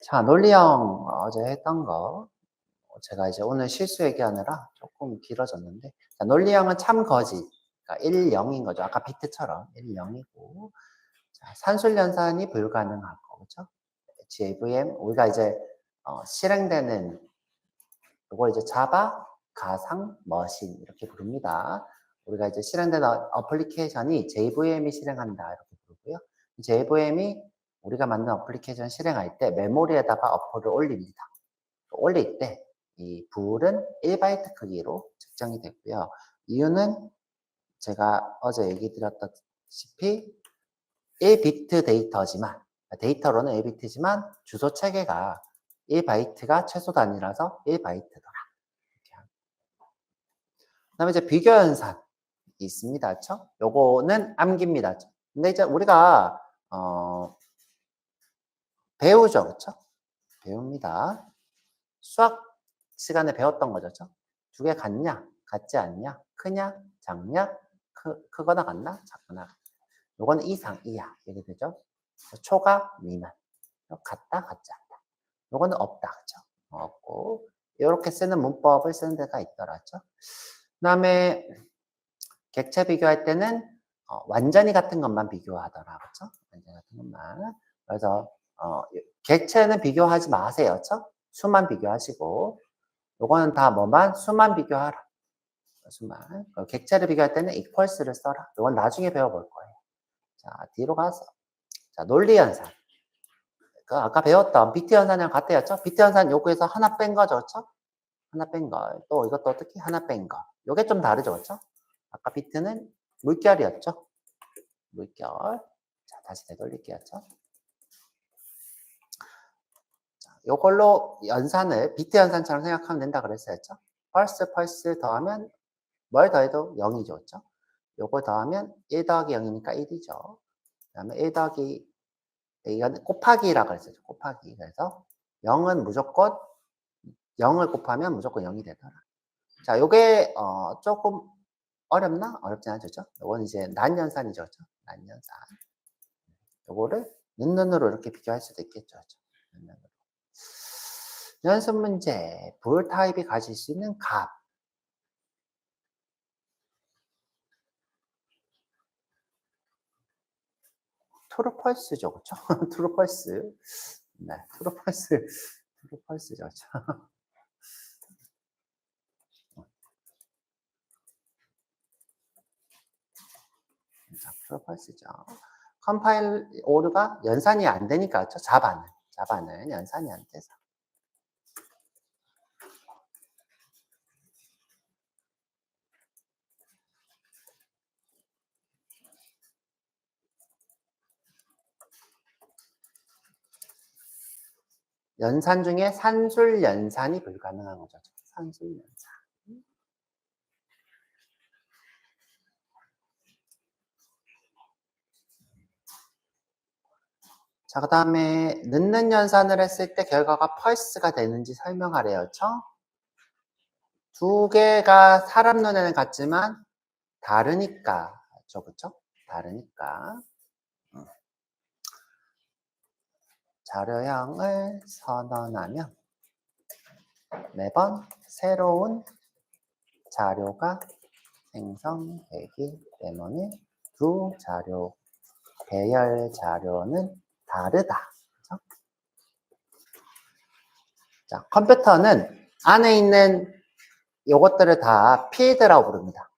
자, 논리형 어제 했던 거 제가 이제 오늘 실수 얘기하느라 조금 길어졌는데, 자, 논리형은 참거짓, 그러니까 1, 0인 거죠. 아까 비트처럼 1, 0이고, 자, 산술연산이 불가능하고, 그렇죠? GAVM 우리가 이제 실행되는 이걸 이제 자바, 가상, 머신 이렇게 부릅니다. 우리가 이제 실행되는 어플리케이션이 JVM이 실행한다 이렇게 부르고요. JVM이 우리가 만든 어플리케이션 실행할 때 메모리에다가 어플을 올립니다. 올릴 때 이 불은 1바이트 크기로 측정이 됐고요. 이유는 제가 어제 얘기 드렸다시피 1비트 데이터지만, 데이터로는 1비트지만 주소 체계가 1바이트가 최소 단위라서 1바이트더라. 그다음에 이제 비교 연산이 있습니다. 그렇죠? 요거는 암기입니다. 근데 이제 우리가 배우죠. 그렇죠? 배웁니다. 수학 시간에 배웠던 거죠. 그렇죠? 두 개 같냐? 같지 않냐? 크냐? 작냐? 크거나 같나? 작거나 같나? 요거는 이상, 이하 이렇게 되죠. 초과, 미만. 같다, 같지 않다. 요거는 없다. 그렇죠? 없고 이렇게 쓰는 문법을 쓰는 데가 있더라죠. 그다음에 객체 비교할 때는 완전히 같은 것만 비교하더라. 그렇죠? 완전히 같은 것만. 그래서 객체는 비교하지 마세요. 그렇죠? 수만 비교하시고 요거는 다 뭐만? 수만 비교하라. 수만. 객체를 비교할 때는 equals를 써라. 이건 나중에 배워볼 거예요. 자, 뒤로 가서. 자, 논리연산. 그 아까 배웠던 비트 연산이랑 같아였죠? 비트 연산 요구에서 하나 뺀 거죠. 그렇죠? 하나 뺀 거. 또 이것도 어떻게? 하나 뺀 거. 요게 좀 다르죠. 그렇죠? 아까 비트는 물결이었죠? 물결. 자, 다시 되돌릴게요. 그렇죠? 자, 요걸로 연산을 비트 연산처럼 생각하면 된다 그랬어요. 그렇죠? 펄스 더하면 뭘 더해도 0이죠. 그렇죠? 요거 더하면 1 더하기 0이니까 1이죠. 그 다음에 1 더하기, 이건 곱하기라고 했어요. 곱하기. 그래서 0은 무조건, 0을 곱하면 무조건 0이 되더라. 자, 요게, 조금 어렵나? 어렵진 않죠. 그죠? 요건 이제 난연산이죠. 그죠? 난연산. 요거를 는으로 이렇게 비교할 수도 있겠죠. 그죠? 연습 문제. 불 타입이 가질 수 있는 값. 트루펄스죠. 그쵸? 트루펄스. 네, 트루펄스죠. 그쵸? 자, 트루펄스죠. 컴파일 오류가 연산이 안 되니까, 그쵸? 자바는 연산이 안 돼서. 연산 중에 산술 연산이 불가능한 거죠. 산술 연산. 자, 그 다음에 늦는 연산을 했을 때 결과가 펄스가 되는지 설명하래요. 그쵸? 두 개가 사람 눈에는 같지만 다르니까. 그쵸? 다르니까. 자료형을 선언하면 매번 새로운 자료가 생성되기 때문에 두 자료, 배열 자료는 다르다. 그렇죠? 자, 컴퓨터는 안에 있는 요것들을 다 필드라고 부릅니다.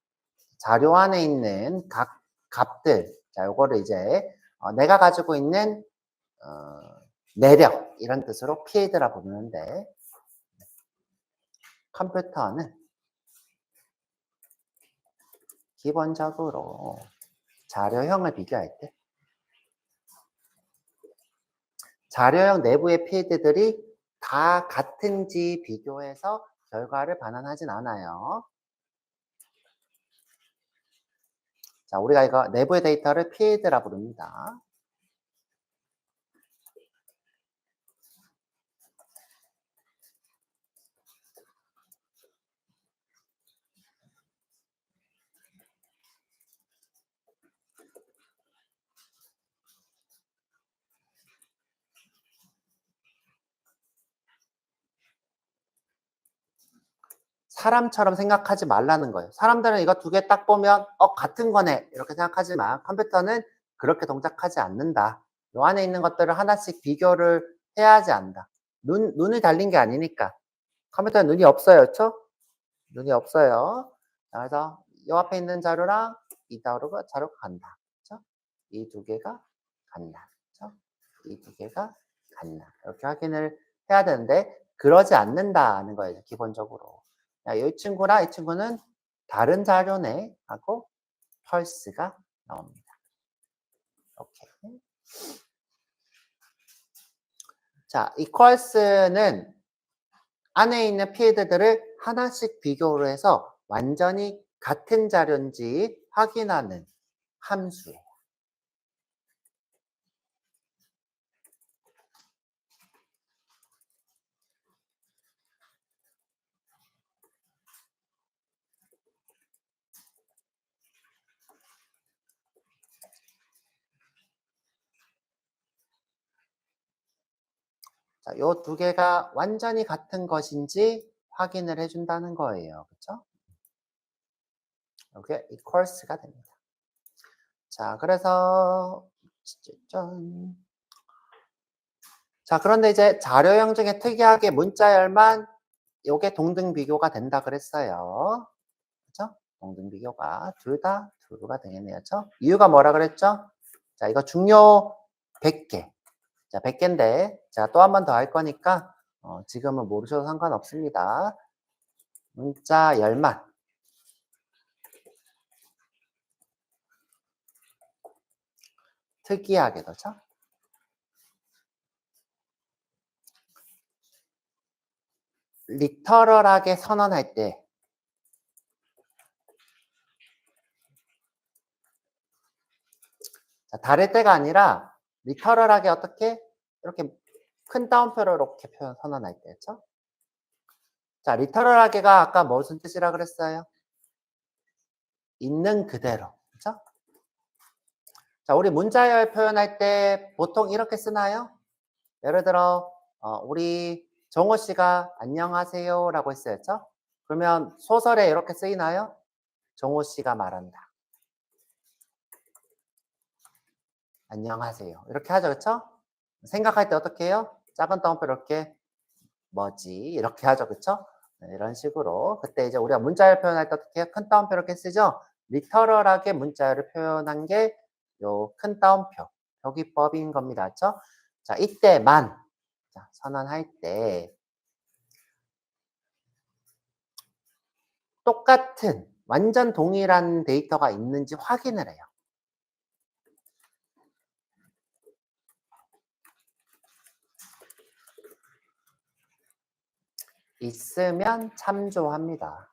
자료 안에 있는 각 값들, 자, 요거를 이제 내가 가지고 있는 내력 이런 뜻으로 필드라 부르는데, 컴퓨터는 기본적으로 자료형을 비교할 때 자료형 내부의 필드들이 다 같은지 비교해서 결과를 반환하진 않아요. 자, 우리가 이거 내부의 데이터를 필드라 부릅니다. 사람처럼 생각하지 말라는 거예요. 사람들은 이거 두 개 딱 보면 같은 거네 이렇게 생각하지만 컴퓨터는 그렇게 동작하지 않는다. 요 안에 있는 것들을 하나씩 비교를 해야지 안다. 눈이 달린 게 아니니까. 컴퓨터에 눈이 없어요. 그쵸? 눈이 없어요. 자, 그래서 요 앞에 있는 자료랑 이 자료가 같나. 그쵸? 이 두 개가 같나. 그쵸? 이 두 개가 같나. 이렇게 확인을 해야 되는데 그러지 않는다는 거예요. 기본적으로. 야, 이 친구랑 이 친구는 다른 자료네 하고 펄스가 나옵니다. 이렇게. 자, equals는 안에 있는 필드들을 하나씩 비교를 해서 완전히 같은 자료인지 확인하는 함수예요. 자, 요 두 개가 완전히 같은 것인지 확인을 해준다는 거예요. 그쵸? 이게 equals가 됩니다. 자, 그래서 짠. 자, 그런데 이제 자료형 중에 특이하게 문자열만 요게 동등 비교가 된다 그랬어요. 그쵸? 동등 비교가 둘 다 true가 되겠네요. 그쵸? 이유가 뭐라 그랬죠? 자, 이거 중요 100개. 자, 100개인데, 자, 또 한 번 더 할 거니까, 지금은 모르셔도 상관없습니다. 문자 열만. 특이하게도, 죠 리터럴하게 선언할 때, 자, 다를 때가 아니라, 리터럴하게 어떻게? 이렇게 큰 따옴표로 이렇게 표현 선언할 때, 죠 자, 리터럴하게가 아까 무슨 뜻이라 그랬어요? 있는 그대로. 그죠? 자, 우리 문자열 표현할 때 보통 이렇게 쓰나요? 예를 들어, 우리 정호 씨가 안녕하세요 라고 했어요. 그러면 소설에 이렇게 쓰이나요? 정호 씨가 말한다. 안녕하세요. 이렇게 하죠. 그쵸? 생각할 때 어떻게 해요? 작은 따옴표 이렇게 뭐지? 이렇게 하죠. 그쵸? 네, 이런 식으로. 그때 이제 우리가 문자열 표현할 때 어떻게 해요? 큰 따옴표 이렇게 쓰죠? 리터럴하게 문자열을 표현한 게 요 큰 따옴표. 표기법인 겁니다. 그쵸? 자, 이때만. 자, 선언할 때 똑같은 완전 동일한 데이터가 있는지 확인을 해요. 있으면 참조합니다.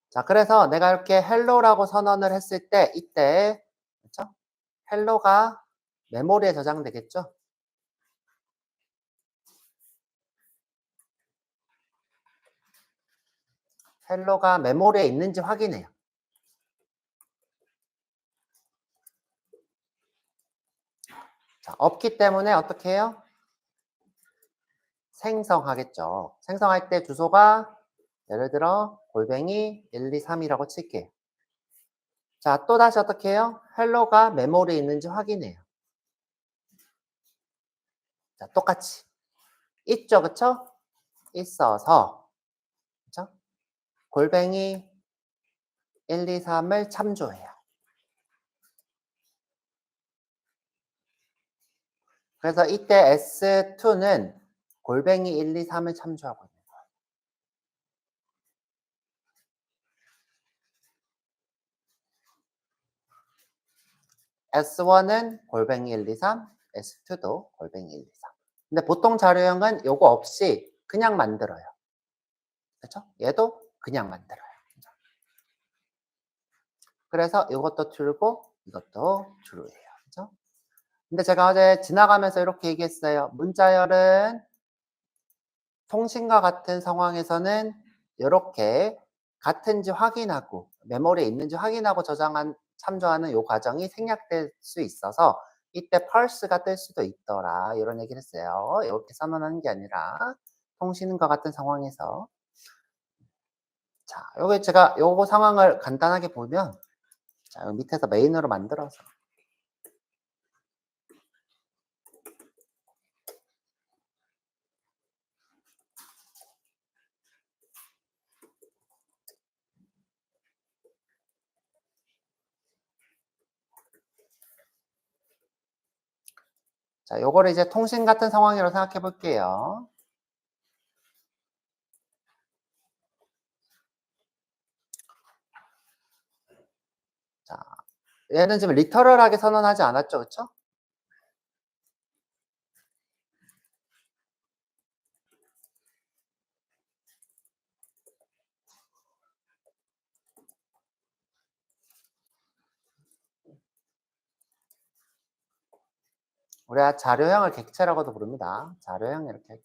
자, 그래서 내가 이렇게 헬로라고 선언을 했을 때 이때 그렇죠? 헬로가 메모리에 저장되겠죠? 헬로가 메모리에 있는지 확인해요. 자, 없기 때문에 어떻게 해요? 생성하겠죠. 생성할 때 주소가 예를 들어 골뱅이 123이라고 칠게요. 자, 또 다시 어떻게 해요? 헬로가 메모리에 있는지 확인해요. 자, 똑같이. 있죠, 그쵸? 있어서, 그쵸? 골뱅이 123을 참조해요. 그래서 이때 S2는 골뱅이 123을 참조하고 있는 거예요. S1은 골뱅이 123, S2도 골뱅이 123. 근데 보통 자료형은 요거 없이 그냥 만들어요. 그렇죠? 얘도 그냥 만들어요. 그래서 이것도 true고 이것도 true예요. 그렇죠? 근데 제가 어제 지나가면서 이렇게 얘기했어요. 문자열은 통신과 같은 상황에서는 이렇게 같은지 확인하고 메모리에 있는지 확인하고 참조하는 이 과정이 생략될 수 있어서 이때 펄스가 뜰 수도 있더라. 이런 얘기를 했어요. 이렇게 선언하는 게 아니라 통신과 같은 상황에서. 자, 요게 제가 요거 상황을 간단하게 보면 자, 요 밑에서 메인으로 만들어서 자, 요거를 이제 통신 같은 상황이라고 생각해 볼게요. 자, 얘는 지금 리터럴하게 선언하지 않았죠, 그쵸? 우리가 자료형을 객체라고도 부릅니다. 자료형 이렇게.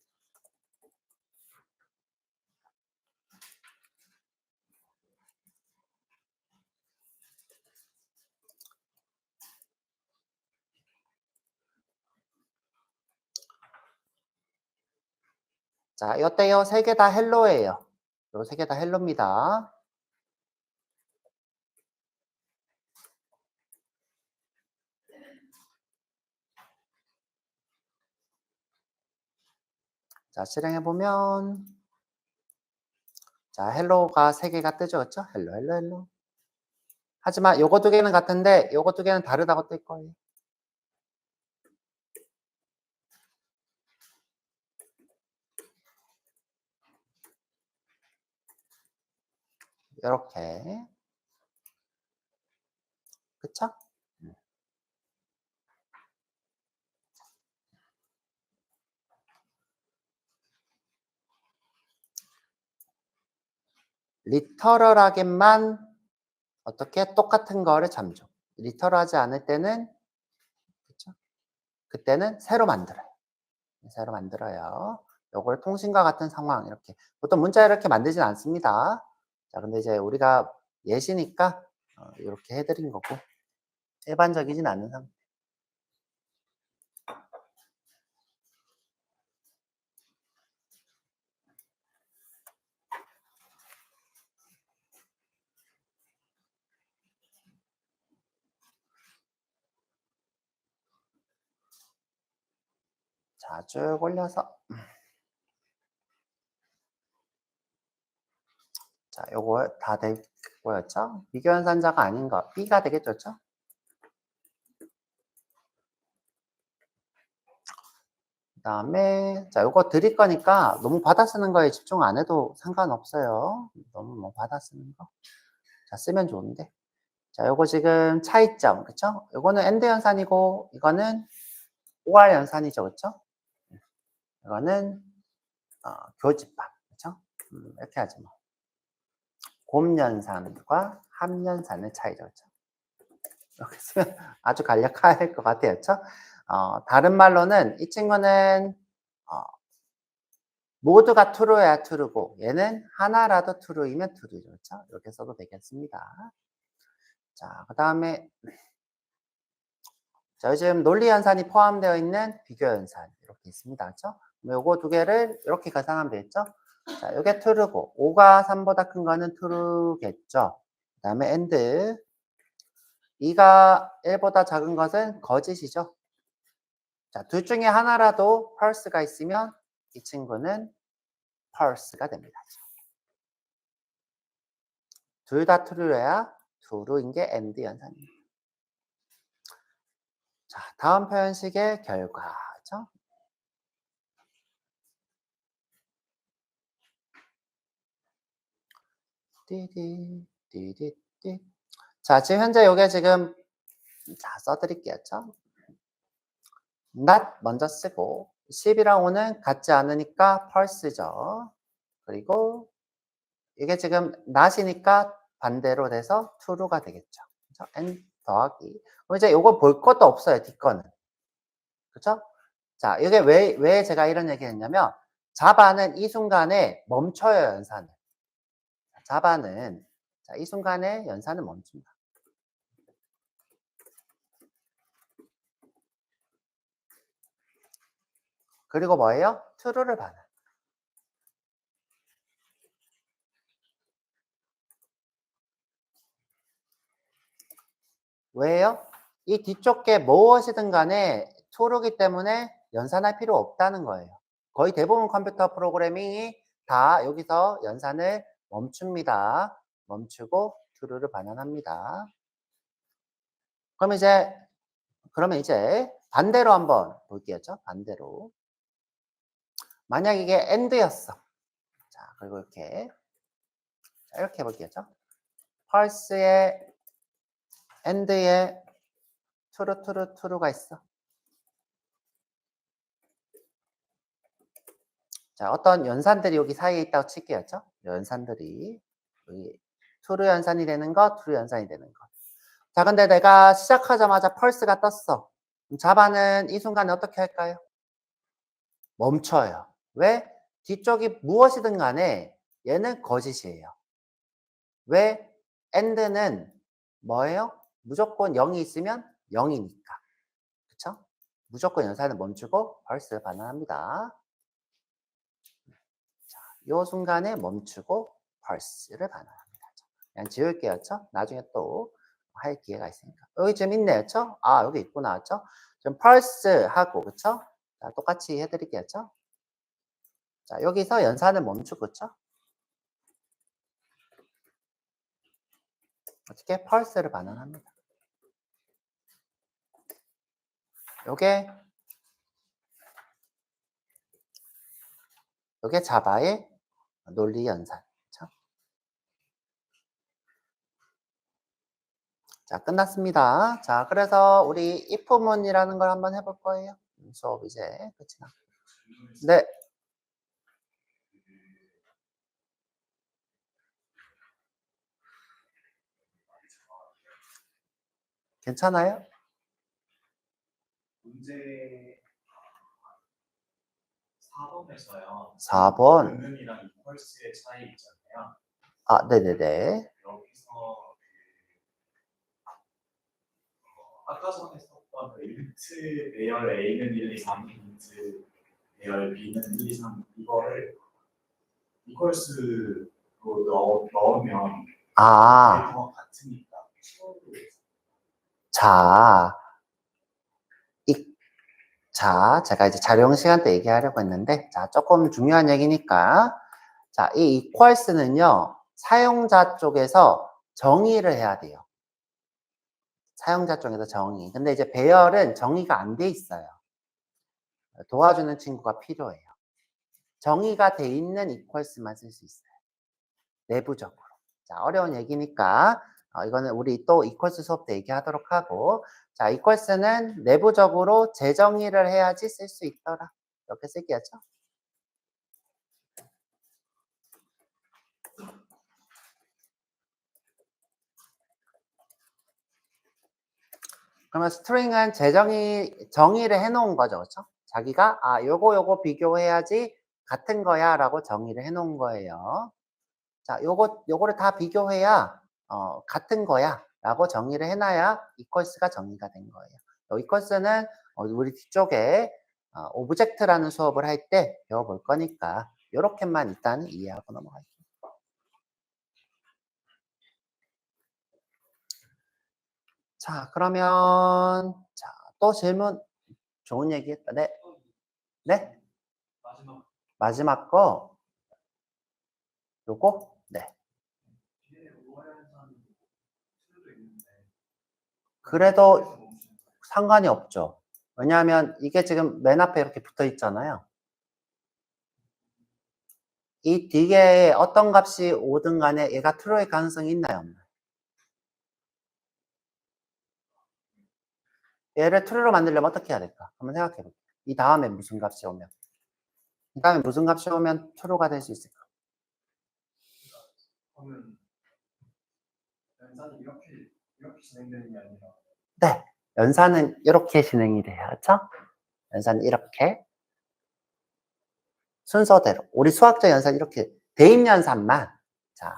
자, 요때요 세 개 다 헬로예요. 요 세 개 다 헬로입니다. 자, 실행해 보면 자, 헬로가 세 개가 뜨죠, 그쵸? 헬로, 헬로, 헬로. 하지만 요거 두 개는 같은데 요거 두 개는 다르다고 뜰 거예요. 요렇게. 그쵸? 리터럴하게만 어떻게 똑같은 거를 잠줘. 리터럴하지 않을 때는 그쵸? 그때는 새로 만들어요. 새로 만들어요. 요걸 통신과 같은 상황 이렇게 보통 문자 이렇게 만들진 않습니다. 자, 근데 이제 우리가 예시니까 요렇게 해 드린 거고 일반적이진 않은 상태. 자, 쭉 올려서 자, 요거 다 됐고였죠? 비교연산자가 아닌 거 B가 되겠죠? 그쵸? 그다음에 자, 요거 드릴 거니까 너무 받아 쓰는 거에 집중 안 해도 상관없어요. 너무 뭐 받아 쓰는 거. 자, 쓰면 좋은데. 자, 요거 지금 차이점, 그쵸? 요거는 엔드 연산이고 이거는 OR 연산이죠, 그쵸? 이거는 교집합, 그쵸? 이렇게 하지 뭐. 곰연산과 합연산의 차이죠, 그쵸? 이렇게 쓰면 아주 간략할 것 같아요, 그쵸? 다른 말로는 이 친구는 어, 모두가 true야 true고 얘는 하나라도 true이면 true죠, 그쵸? 이렇게 써도 되겠습니다. 자, 그 다음에 자, 요즘 논리 연산이 포함되어 있는 비교 연산 이렇게 있습니다. 그렇죠? 요거 두 개를 이렇게 계산하면 되겠죠? 자, 요게 true고 5가 3보다 큰 거는 true겠죠? 그다음에 and 2가 1보다 작은 것은 거짓이죠. 자, 둘 중에 하나라도 false가 있으면 이 친구는 false가 됩니다. 둘 다 true야 true인 게 and 연산입니다. 자, 다음 표현식의 결과죠. 띠디 띠디띠. 자, 지금 현재 요게 지금 자, 써드릴게요. not 먼저 쓰고 10이랑 5는 같지 않으니까 false죠. 그리고 이게 지금 not이니까 반대로 돼서 true가 되겠죠. 그죠? and 더하기. 그럼 이제 요거 볼 것도 없어요. 뒷거는. 그죠? 자, 이게 왜 제가 이런 얘기 했냐면 자바는 이 순간에 멈춰요, 연산을. 자바는 자, 이 순간에 연산을 멈춘다. 그리고 뭐예요? true를 반환. 왜요? 이 뒤쪽 게 무엇이든 간에 true이기 때문에 연산할 필요 없다는 거예요. 거의 대부분 컴퓨터 프로그래밍이 다 여기서 연산을 멈춥니다. 멈추고 true를 반환합니다. 그러면 이제 반대로 한번 볼게요. 반대로. 만약 이게 AND였어. 자, 그리고 이렇게 해볼게요. 펄스에 AND에 true가 있어. 자, 어떤 연산들이 여기 사이에 있다고 칠게요. 연산들이. 여기 true 연산이 되는 거, true 연산이 되는 거. 자, 근데 내가 시작하자마자 펄스가 떴어. 그럼 자바는 이 순간에 어떻게 할까요? 멈춰요. 왜? 뒤쪽이 무엇이든 간에 얘는 거짓이에요. 왜? AND는 뭐예요? 무조건 0이 있으면 0이니까. 그쵸? 무조건 연산을 멈추고 펄스를 반환합니다. 자, 요 순간에 멈추고 펄스를 반환합니다. 그냥 지울게요. 나중에 또 할 기회가 있으니까. 여기 좀 있네요. 아, 여기 있구나. 좀 펄스하고, 그쵸? 자, 똑같이 해드릴게요. 자, 여기서 연산을 멈추고, 그쵸? 어떻게? 펄스를 반환합니다. 요게 자바의 논리 연산. 그쵸? 자, 끝났습니다. 자, 그래서 우리 if문이라는 걸 한번 해볼 거예요. 수업 이제 끝이 나. 네. 괜찮아요? 문제 4번에서요. 4번. 은은이랑 이퀄스의 차이 있잖아요. 아, 네네네. 여기서 아까 전에 썼던 인트 배열 A는 1, 2, 3, 인트 배열 B는 1, 2, 3 이거를 이퀄스로 넣으면 데이터가 같으니까 자, 제가 이제 자료용 시간 때 얘기하려고 했는데, 자, 조금 중요한 얘기니까, 자, 이 equals는요, 사용자 쪽에서 정의를 해야 돼요. 사용자 쪽에서 정의. 근데 이제 배열은 정의가 안 돼 있어요. 도와주는 친구가 필요해요. 정의가 돼 있는 equals만 쓸 수 있어요. 내부적으로. 자, 어려운 얘기니까, 이거는 우리 또 equals 수업 때 얘기하도록 하고, 자, equals는 내부적으로 재정의를 해야지 쓸 수 있더라. 이렇게 쓸게요. 그러면 스트링은 정의를 해놓은 거죠. 그렇죠? 자기가 요거 비교해야지 같은 거야 라고 정의를 해놓은 거예요. 자, 요거를 다 비교해야 같은 거야 라고 정의를 해놔야 equals가 정의가 된 거예요. equals는 우리 뒤쪽에 오브젝트라는 수업을 할 때 배워볼 거니까 요렇게만 일단 이해하고 넘어갈게요. 자, 그러면 또 질문. 좋은 얘기 했다. 네. 네? 마지막 거. 요거? 네. 그래도 상관이 없죠. 왜냐하면 이게 지금 맨 앞에 이렇게 붙어 있잖아요. 이 뒤에 어떤 값이 오든 간에 얘가 true일 가능성이 있나요? 없나요? 얘를 true로 만들려면 어떻게 해야 될까? 한번 생각해 볼게요. 이 다음에 무슨 값이 오면? 이 다음에 무슨 값이 오면 true가 될 수 있을까? 그러면 연산이 이렇게 진행되는 게 아니라 네. 연산은 이렇게 진행이 돼요. 그렇죠? 연산은 이렇게. 순서대로. 우리 수학적 연산 이렇게 대입 연산만. 자,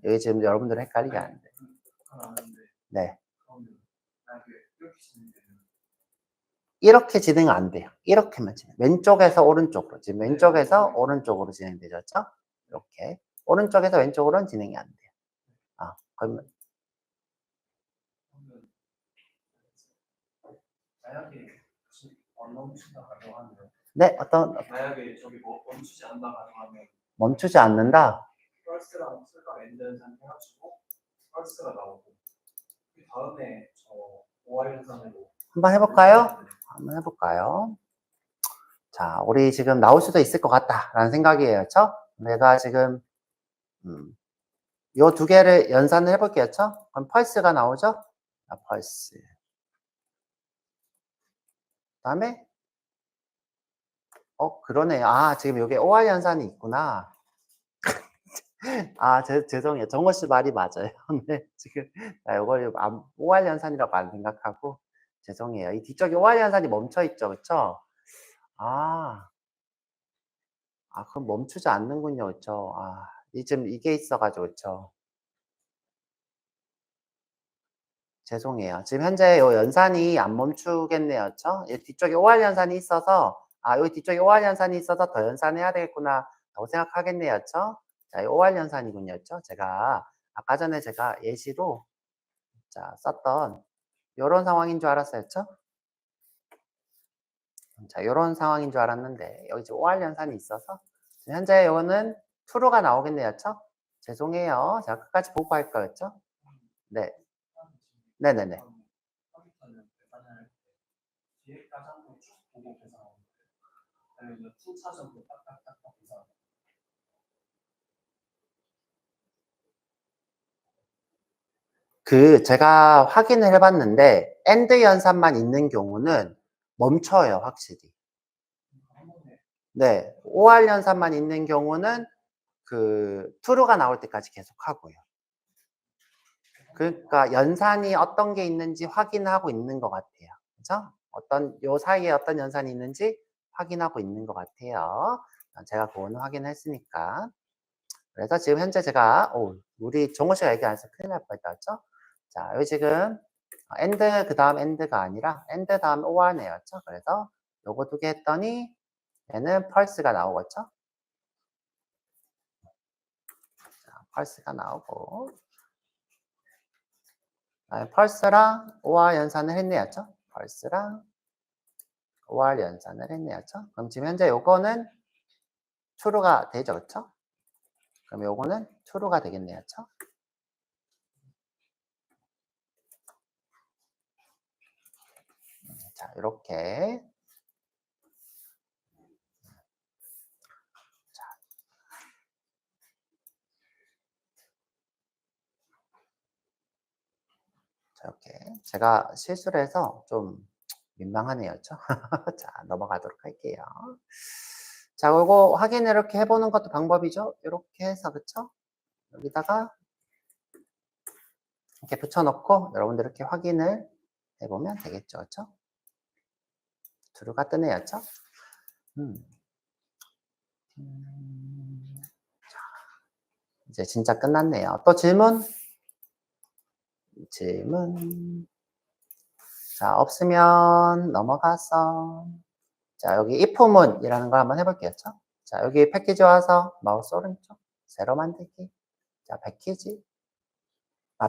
여기 지금 여러분들 헷갈리게 하는데. 네. 이렇게 진행은 안 돼요. 이렇게만 진행. 왼쪽에서 오른쪽으로. 지금 왼쪽에서 오른쪽으로 진행되죠. 이렇게. 오른쪽에서 왼쪽으로는 진행이 안 돼요. 그러면 만약에 멈춘다고 하면 네, 만약에 저기 뭐 멈추지 않다고 하면 멈추지 않는다. 펄스랑 펄스가 엔드 현상 해가지고 펄스가 나오고 그 다음에 저 OR 현상으로 한번 해볼까요? 한번 해볼까요? 자, 우리 지금 나올 수도 있을 것 같다라는 생각이에요. 그렇죠? 내가 지금 요 두 개를 연산을 해볼게요. 그렇죠? 그럼 펄스가 나오죠? 펄스. 그다음에 그러네요. 지금 여기 OR 연산이 있구나. 죄송해요. 정호 씨 말이 맞아요. 네, 지금 이걸 OR 연산이라고 안 생각하고 죄송해요. 이 뒤쪽에 OR 연산이 멈춰 있죠, 그렇죠? 그럼 멈추지 않는군요, 그렇죠? 지금 이게 있어가지고 그렇죠? 죄송해요. 지금 현재 요 연산이 안 멈추겠네요, 그렇죠? 이 뒤쪽에 OR 연산이 있어서 여기 뒤쪽에 OR 연산이 있어서 더 연산해야 되겠구나 라고 생각하겠네요, 그렇죠? 자, 이 OR 연산이군요, 그렇죠? 아까 전에 제가 예시로 썼던 요런 상황인 줄 알았어요, 그렇죠? 자, 요런 상황인 줄 알았는데 여기 지금 OR 연산이 있어서 현재 요거는 true가 나오겠네요, 그렇죠? 죄송해요. 제가 끝까지 보고 할 거였죠? 네. 네네네. 제가 확인을 해봤는데 AND 연산만 있는 경우는 멈춰요, 확실히. 네, OR 연산만 있는 경우는 true가 나올 때까지 계속 하고요. 그러니까 연산이 어떤 게 있는지 확인하고 있는 것 같아요. 그죠? 요 사이에 어떤 연산이 있는지 확인하고 있는 것 같아요. 제가 그거는 확인했으니까. 그래서 지금 현재 제가, 우리 정호 씨가 얘기 안 해서 큰일 날 뻔했다, 그죠? 자, 여기 지금, AND, 그 다음 AND가 아니라, AND 다음 OR네요, 그죠? 그래서 요거 두 개 했더니, 얘는 펄스가 나오겠죠? 자, 펄스가 나오고, 펄스랑 OR 연산을 했네요, 그죠? 펄스랑 OR 연산을 했네요, 그죠? 그럼 지금 현재 요거는 true가 되죠, 그죠? 그럼 요거는 true가 되겠네요, 그죠? 자, 이렇게. 자, 이렇게. 제가 실수를 해서 좀 민망하네요, 그죠? 자, 넘어가도록 할게요. 자, 요거 확인을 이렇게 해보는 것도 방법이죠? 이렇게 해서, 그쵸? 여기다가 이렇게 붙여놓고 여러분들 이렇게 확인을 해보면 되겠죠, 그쵸? true가 뜨네요, 그쵸? 자, 이제 진짜 끝났네요. 또 질문? 자, 없으면 넘어가서. 자, 여기 if문이라는 걸 한번 해볼게요. 그쵸? 자, 여기 패키지 와서 마우스 오른쪽, 세로 만들기. 자,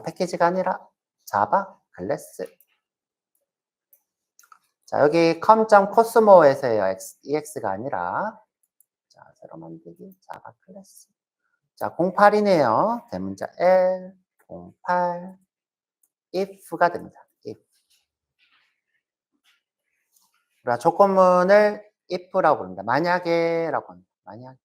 패키지가 아니라 자바, 클래스. 자, 여기 com.cosmo에서요. ex가 아니라. 자, 세로 만들기, 자바, 클래스. 자, 08이네요. 대문자 L, 08, if가 됩니다. if. 우리가 조건문을 if라고 부릅니다. 만약에라고 합니다. 만약.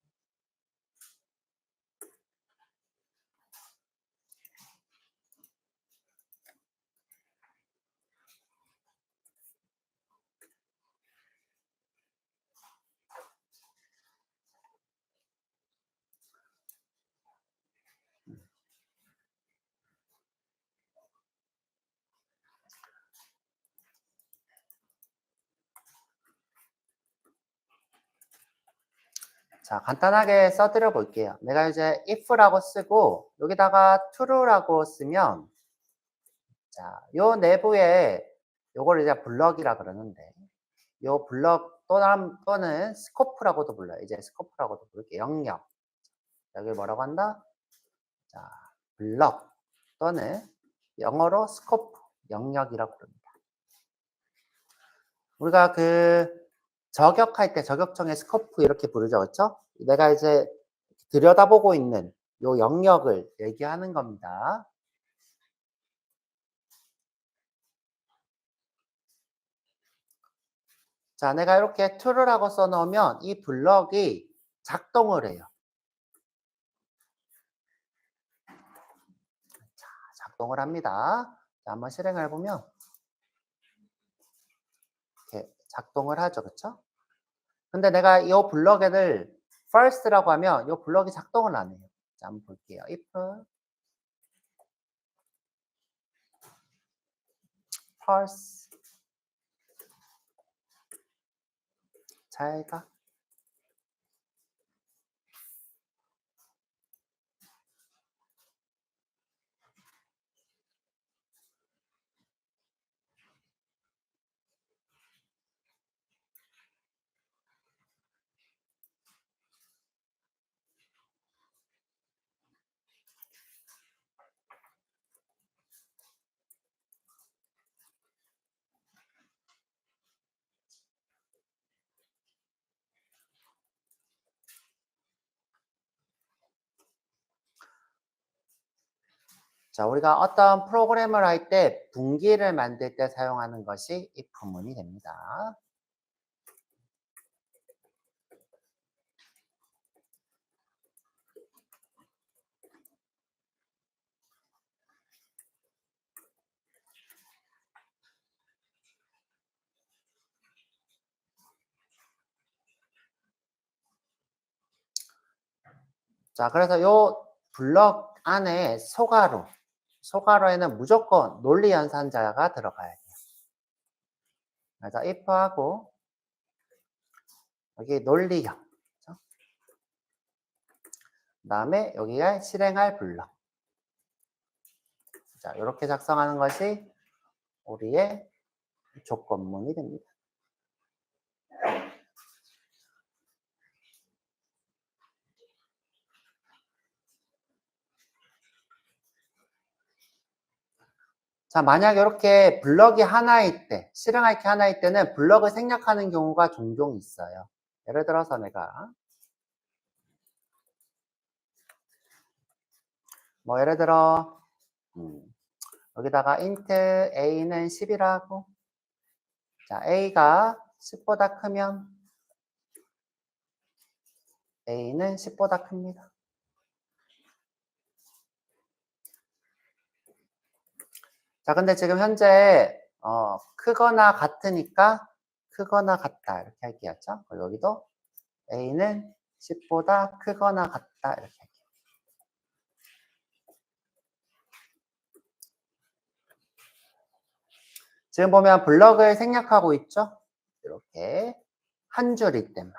자, 간단하게 써드려 볼게요. 내가 이제 if라고 쓰고 여기다가 true라고 쓰면 자, 요 내부에 요걸 이제 블럭이라 그러는데 요 블럭 또는 스코프라고도 불러요. 이제 스코프라고도 부를게요. 영역. 여기 뭐라고 한다? 자, 블럭 또는 영어로 스코프, 영역이라고 부릅니다. 우리가 저격할 때 저격총의 스코프 이렇게 부르죠. 그렇죠? 내가 이제 들여다보고 있는 요 영역을 얘기하는 겁니다. 자, 내가 이렇게 true라고 써놓으면 이 블럭이 작동을 해요. 자, 작동을 합니다. 자, 한번 실행을 해보면 이렇게 작동을 하죠. 그렇죠? 근데 내가 이 블럭을 first라고 하면 이 블럭이 작동을 안 해요. 자, 한번 볼게요. if first 잘 가. 자, 우리가 어떤 프로그램을 할 때 분기를 만들 때 사용하는 것이 if문이 됩니다. 자, 그래서 요 블럭 안에 소괄호에는 무조건 논리 연산자가 들어가야 돼요. 그래서 if하고 여기 논리형. 그렇죠? 그다음에 여기가 실행할 블럭. 자, 이렇게 작성하는 것이 우리의 조건문이 됩니다. 자, 만약 이렇게 블럭이 하나일 때, 실행할 게 하나일 때는 블럭을 생략하는 경우가 종종 있어요. 예를 들어서 내가 예를 들어 여기다가 int a는 10이라고. 자, a가 10보다 크면 a는 10보다 큽니다. 자, 근데 지금 현재 크거나 같으니까 크거나 같다 이렇게 할게요. 여기도 a는 10보다 크거나 같다 이렇게 할게요. 지금 보면 블럭을 생략하고 있죠? 이렇게 한 줄일 때만.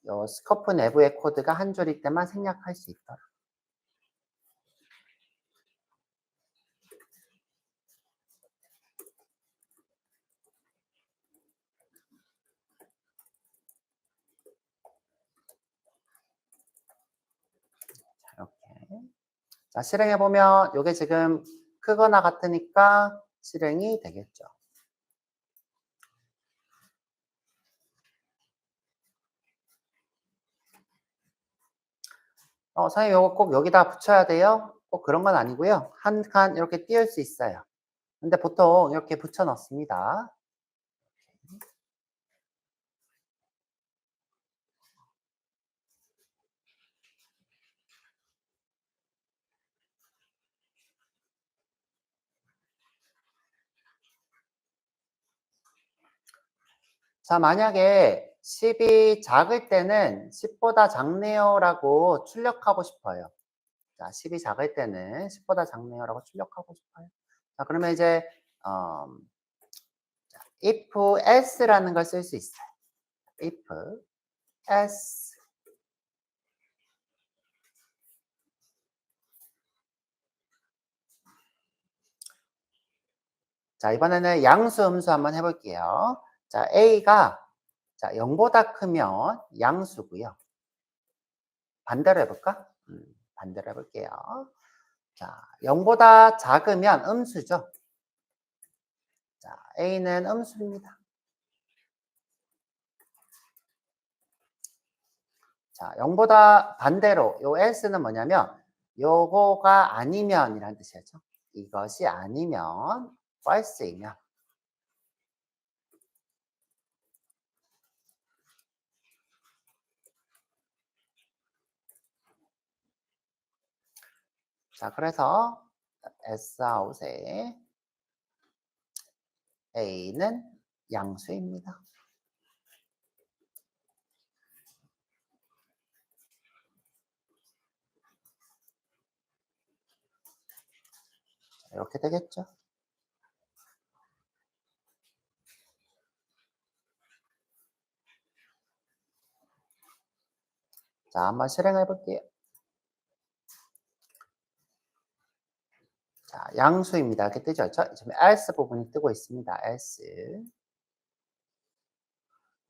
요 스코프 내부의 코드가 한 줄일 때만 생략할 수 있도록. 이렇게. 자, 실행해 보면 이게 지금 크거나 같으니까 실행이 되겠죠. 선생님 이거 꼭 여기다 붙여야 돼요? 꼭 그런 건 아니고요. 한 칸 이렇게 띄울 수 있어요. 근데 보통 이렇게 붙여 넣습니다. 자, 만약에 10이 작을 때는 10보다 작네요라고 출력하고 싶어요. 자, 10이 작을 때는 10보다 작네요라고 출력하고 싶어요. 자, 그러면 이제 if else라는 걸 쓸 수 있어요. if else 자, 이번에는 양수 음수 한번 해볼게요. 자, A가 자, 0보다 크면 양수고요. 반대로 해볼까? 반대로 해볼게요. 자, 0보다 작으면 음수죠. 자, A는 음수입니다. 자, 0보다 반대로 요 else는 뭐냐면 요거가 아니면 이라는 뜻이죠. 이것이 아니면 false이면 자, 그래서 Sout의 A는 양수입니다. 이렇게 되겠죠. 자, 한번 실행해 볼게요. 자, 양수입니다. 이렇게 뜨죠. 지금 else 부분이 뜨고 있습니다. else.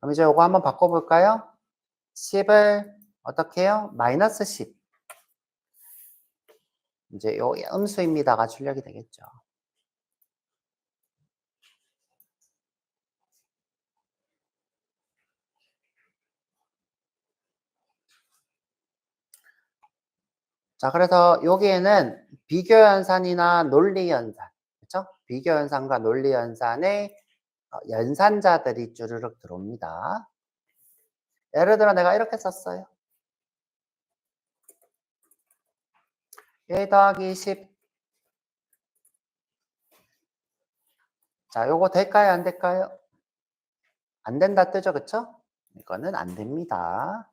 그럼 이제 이거 한번 바꿔볼까요? 10을 어떻게 해요? 마이너스 10. 이제 요 음수입니다가 출력이 되겠죠. 자, 그래서 여기에는 비교연산이나 논리연산, 그렇죠? 비교연산과 논리연산의 연산자들이 주르륵 들어옵니다. 예를 들어 내가 이렇게 썼어요. 1 더하기 10. 자, 요거 될까요? 안 될까요? 안 된다 뜨죠, 그쵸? 이거는 안 됩니다.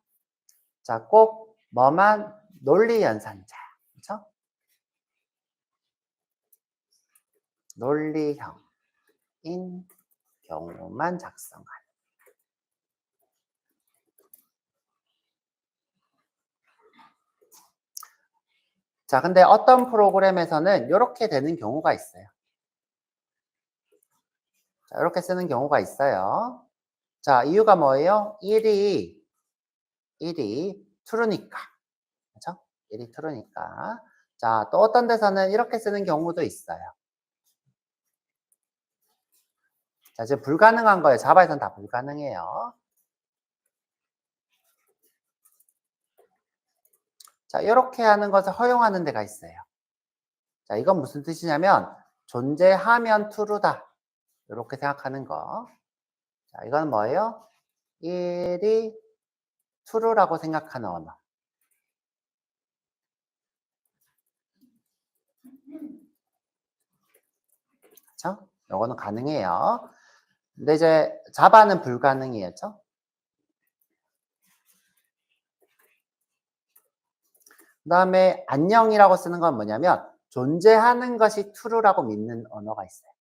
자, 꼭 뭐만 논리연산자, 그쵸? 논리형인 경우만 작성하는. 자, 근데 어떤 프로그램에서는 이렇게 되는 경우가 있어요. 자, 이렇게 쓰는 경우가 있어요. 자, 이유가 뭐예요? 1이 true니까. 그렇죠? 1이 true니까. 자, 또 어떤 데서는 이렇게 쓰는 경우도 있어요. 자, 지금 불가능한 거예요. 자바에서는 다 불가능해요. 자, 이렇게 하는 것을 허용하는 데가 있어요. 자, 이건 무슨 뜻이냐면 존재하면 true다. 이렇게 생각하는 거. 자, 이건 뭐예요? 1이 true라고 생각하는 언어. 그렇죠? 요거는 가능해요. 근데 이제 자바는 불가능해요. 그렇죠? 그다음에 안녕이라고 쓰는 건 뭐냐면 존재하는 것이 true라고 믿는 언어가 있어요.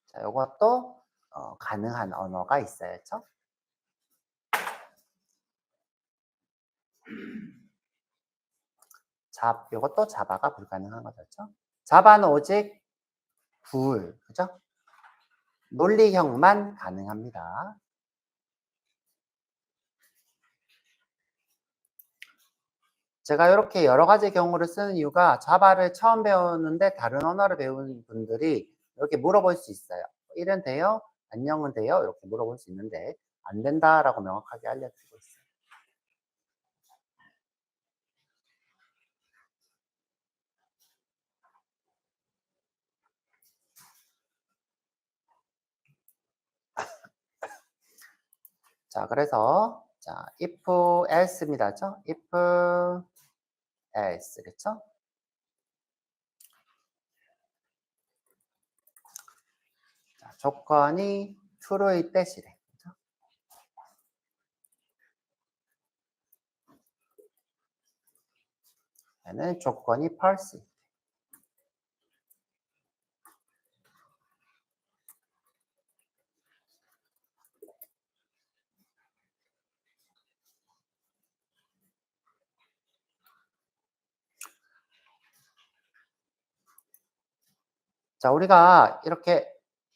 자, 요것도 가능한 언어가 있어요. 그렇죠? 요것도 자바가 불가능한 거죠. 그렇죠? 자바는 오직 그죠? 논리형만 가능합니다. 제가 이렇게 여러 가지 경우를 쓰는 이유가 자바를 처음 배우는데 다른 언어를 배운 분들이 이렇게 물어볼 수 있어요. 1은 돼요? 안녕은 돼요? 이렇게 물어볼 수 있는데 안 된다라고 명확하게 알려드리고 있어요. 자, 그래서 자, if else입니다. 그렇죠? if else. 그렇죠? 자, 조건이 true일 때 실행. 그렇죠? 얘는 조건이 false. 자, 우리가 이렇게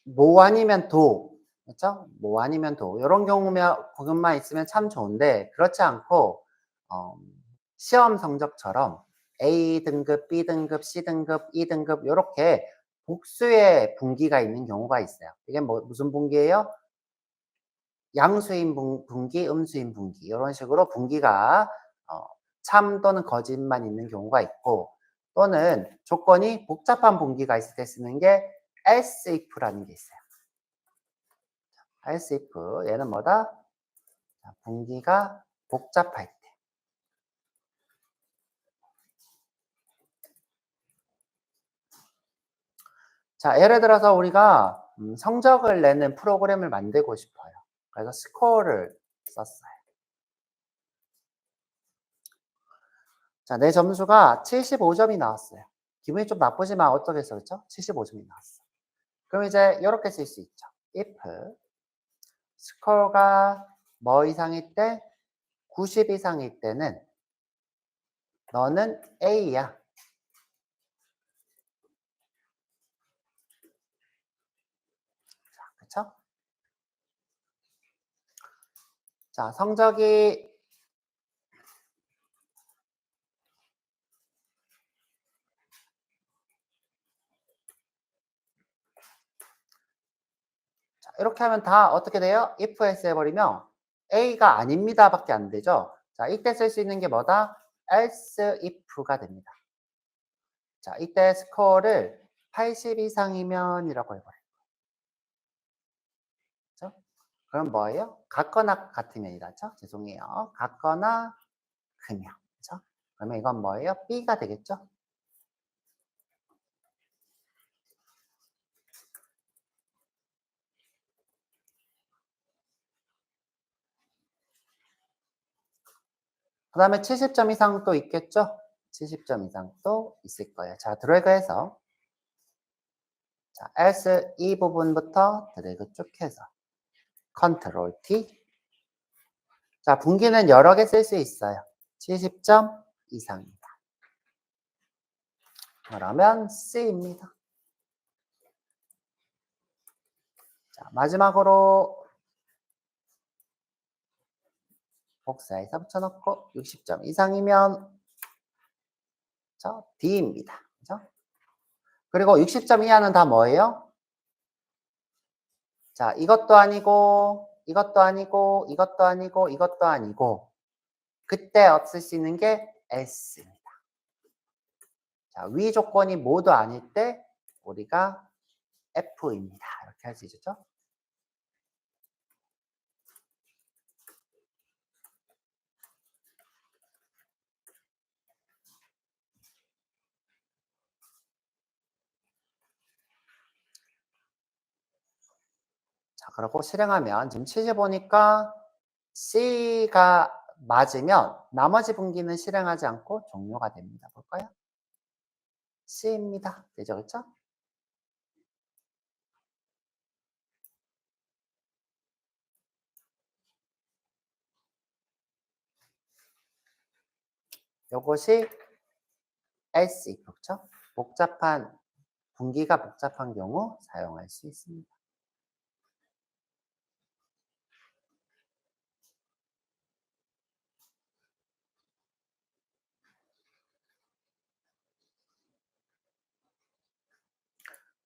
뭐 아니면 도, 그렇죠? 뭐 아니면 도. 이런 경우만 있으면 참 좋은데 그렇지 않고 시험 성적처럼 A 등급, B 등급, C 등급, E 등급 이렇게 복수의 분기가 있는 경우가 있어요. 이게 무슨 분기예요? 양수인 분기, 음수인 분기 이런 식으로 분기가 참 또는 거짓만 있는 경우가 있고 또는 조건이 복잡한 분기가 있을 때 쓰는 게 else if라는 게 있어요. else if 얘는 뭐다? 분기가 복잡할 때. 자, 예를 들어서 우리가 성적을 내는 프로그램을 만들고 싶어요. 그래서 스코어를 썼어요. 자, 내 점수가 75점이 나왔어요. 기분이 좀 나쁘지만 어쩌겠어, 그렇죠? 75점이 나왔어. 그럼 이제 이렇게 쓸 수 있죠. if 스코어가 뭐 이상일 때? 90 이상일 때는 너는 A야. 그렇죠? 자, 성적이 자, 이렇게 하면 다 어떻게 돼요? if else 해버리면 A가 아닙니다 밖에 안 되죠. 자, 이때 쓸 수 있는 게 뭐다? else if가 됩니다. 자, 이때 스코어를 80 이상이면 이라고 해버려요. 그렇죠? 그럼 뭐예요? 같거나 같으면이다. 그렇죠? 죄송해요. 같거나 크면. 그렇죠? 그러면 이건 뭐예요? B가 되겠죠? 그 다음에 70점 이상 또 있겠죠? 70점 이상 또 있을 거예요. 자, 드래그해서 자, else 이 부분부터 드래그 쭉 해서 컨트롤 T. 자, 분기는 여러 개 쓸 수 있어요. 70점 이상입니다. 그러면 C입니다. 자, 마지막으로 복사해서 붙여넣고 60점 이상이면 저 D입니다. 그죠? 그리고 60점 이하는 다 뭐예요? 자, 이것도 아니고, 이것도 아니고, 이것도 아니고, 이것도 아니고, 그때 쓸 수 있는 게 S입니다. 자, 위 조건이 모두 아닐 때 우리가 F입니다. 이렇게 할 수 있죠? 자, 그리고 실행하면 지금 75니까 C가 맞으면 나머지 분기는 실행하지 않고 종료가 됩니다. 볼까요? C입니다. 되죠? 그렇죠? 요것이 else, 그렇죠? 복잡한 분기가 복잡한 경우 사용할 수 있습니다.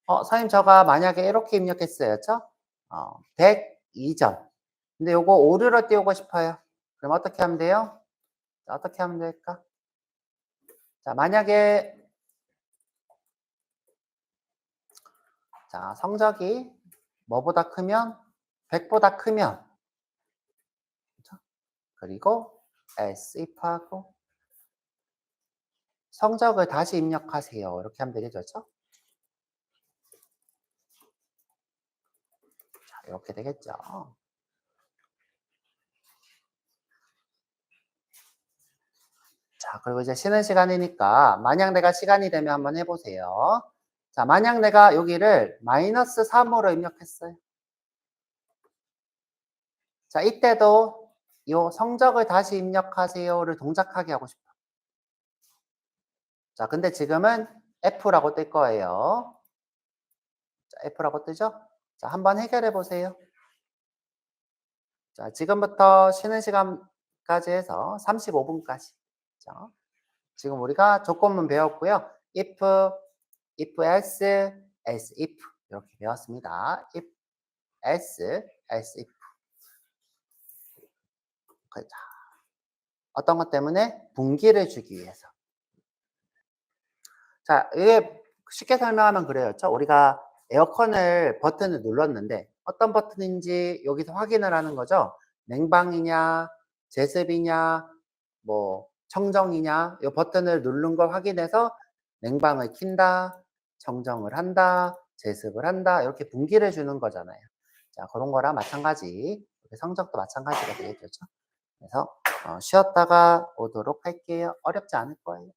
선생님 저가 만약에 이렇게 입력했어요. 그렇죠? 102점. 근데 요거 오류로 띄우고 싶어요. 그럼 어떻게 하면 돼요? 자, 어떻게 하면 될까? 자, 만약에 자, 성적이 뭐보다 크면 100보다 크면 그렇죠? 그리고 else if하고 성적을 다시 입력하세요. 이렇게 하면 되겠죠. 그렇죠? 자, 이렇게 되겠죠. 자, 그리고 이제 쉬는 시간이니까 만약 내가 시간이 되면 한번 해보세요. 자, 만약 내가 여기를 마이너스 3으로 입력했어요. 자, 이때도 이 성적을 다시 입력하세요를 동작하게 하고 싶어. 자, 근데 지금은 F라고 뜰 거예요. F라고 뜨죠? 자, 한번 해결해 보세요. 자, 지금부터 쉬는 시간까지 해서 35분까지. 자, 지금 우리가 조건문 배웠고요. if else, if 이렇게 배웠습니다. if else, if. 자, 어떤 것 때문에? 분기를 주기 위해서. 자, 이게 쉽게 설명하면 그래요. 우리가 에어컨을 버튼을 눌렀는데 어떤 버튼인지 여기서 확인을 하는 거죠. 냉방이냐, 제습이냐, 뭐 청정이냐, 이 버튼을 누른 걸 확인해서 냉방을 킨다, 청정을 한다, 제습을 한다, 이렇게 분기를 주는 거잖아요. 자, 그런 거랑 마찬가지, 성적도 마찬가지가 되겠죠. 그래서 쉬었다가 오도록 할게요. 어렵지 않을 거예요.